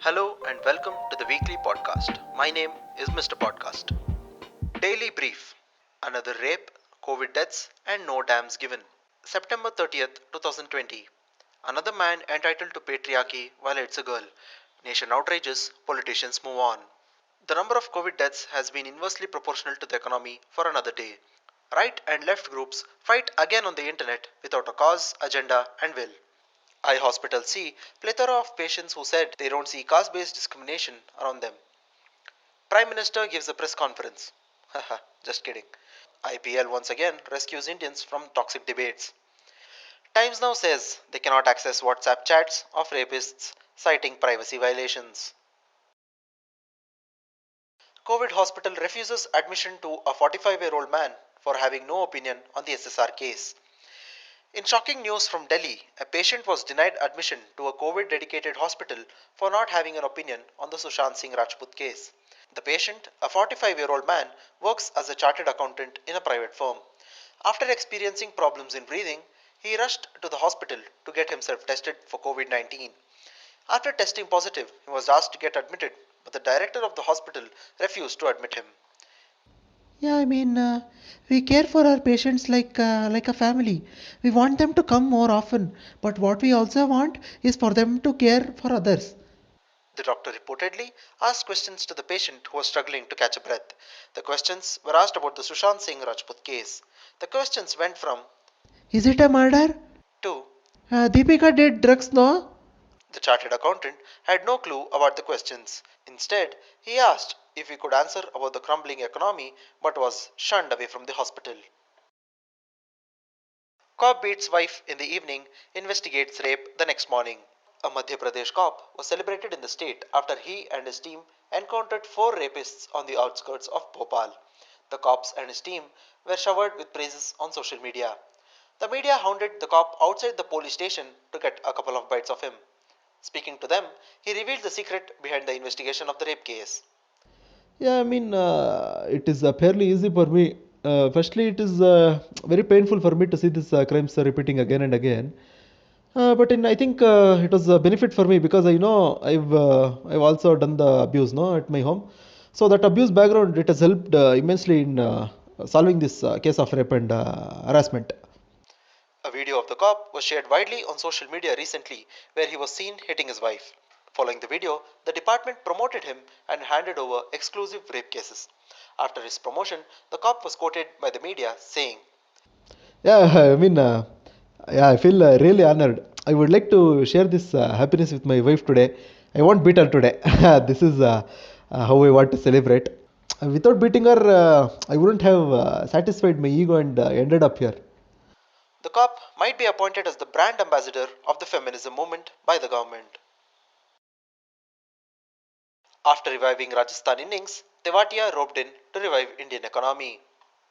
Hello and welcome to the weekly podcast. My name is Mr. Podcast. Daily Brief. Another rape, COVID deaths, and no dams given. September 30th, 2020. Another man entitled to patriarchy violates a girl. Nation outrages, politicians move on. The number of COVID deaths has been inversely proportional to the economy for another day. Right and left groups fight again on the internet without a cause, agenda, and will. Eye hospitals see plethora of patients who said they don't see caste-based discrimination around them. Prime Minister gives a press conference. Haha, just kidding. IPL once again rescues Indians from toxic debates. Times now says they cannot access WhatsApp chats of rapists citing privacy violations. COVID hospital refuses admission to a 45-year-old man for having no opinion on the SSR case. In shocking news from Delhi, a patient was denied admission to a COVID dedicated hospital for not having an opinion on the Sushant Singh Rajput case. The patient, a 45-year-old man, works as a chartered accountant in a private firm. After experiencing problems in breathing, he rushed to the hospital to get himself tested for COVID 19. After testing positive, he was asked to get admitted, but the director of the hospital refused to admit him. We care for our patients like a family. We want them to come more often, but what we also want is for them to care for others. The doctor reportedly asked questions to the patient who was struggling to catch a breath. The questions were asked about the Sushant Singh Rajput case. The questions went from Is it a murder? to Deepika did drugs, no? the chartered accountant had no clue about the questions. Instead, he asked if he could answer about the crumbling economy but was shunned away from the hospital. Cop beats wife in the evening, investigates rape the next morning. A Madhya Pradesh cop was celebrated in the state after he and his team encountered four rapists on the outskirts of Bhopal. The cops and his team were showered with praises on social media. The media hounded the cop outside the police station to get a couple of bites of him. Speaking to them, he revealed the secret behind the investigation of the rape case. It is fairly easy for me. Firstly, it is very painful for me to see these crimes repeating again and again. I think it was a benefit for me because I know I've also done the abuse, no, at my home. So that abuse background it has helped immensely in solving this case of rape and harassment. A video of the cop was shared widely on social media recently where he was seen hitting his wife. Following the video, the department promoted him and handed over exclusive rape cases. After his promotion, the cop was quoted by the media saying, Yeah, I feel really honored. I would like to share this happiness with my wife today. I won't beat her today. This is how I want to celebrate. Without beating her, I wouldn't have satisfied my ego and ended up here. the cop might be appointed as the brand ambassador of the feminism movement by the government. After reviving Rajasthan innings, Tewatia roped in to revive Indian economy.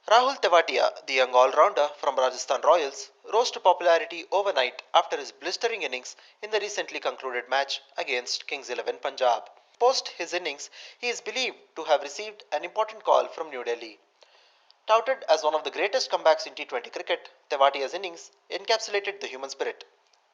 Rahul Tewatia, the young all-rounder from Rajasthan Royals, rose to popularity overnight after his blistering innings in the recently concluded match against Kings 11 Punjab. Post his innings, he is believed to have received an important call from New Delhi. Touted as one of the greatest comebacks in T20 cricket, Tewatia's innings encapsulated the human spirit.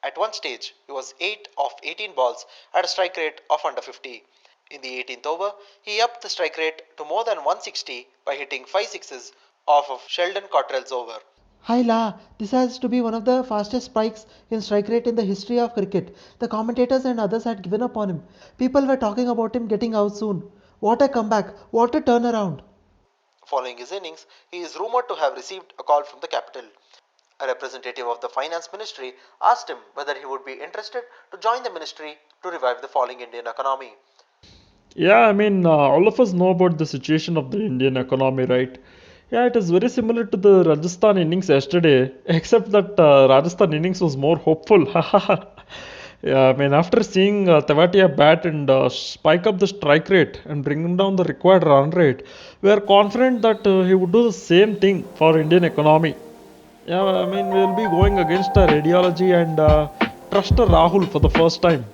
At one stage, he was 8 of 18 balls at a strike rate of under 50. In the 18th over, he upped the strike rate to more than 160 by hitting 5 sixes off of Sheldon Cottrell's over. Hi La, this has to be one of the fastest spikes in strike rate in the history of cricket. The commentators and others had given up on him. People were talking about him getting out soon. What a comeback, what a turnaround. Following his innings, he is rumored to have received a call from the capital. A representative of the finance ministry asked him whether he would be interested to join the ministry to revive the falling Indian economy. All of us know about the situation of the Indian economy, right? Yeah, it is very similar to the Rajasthan innings yesterday, except that Rajasthan innings was more hopeful. After seeing Tewatia bat and spike up the strike rate and bring down the required run rate, we are confident that he would do the same thing for Indian economy. We'll be going against our ideology and trust Rahul for the first time.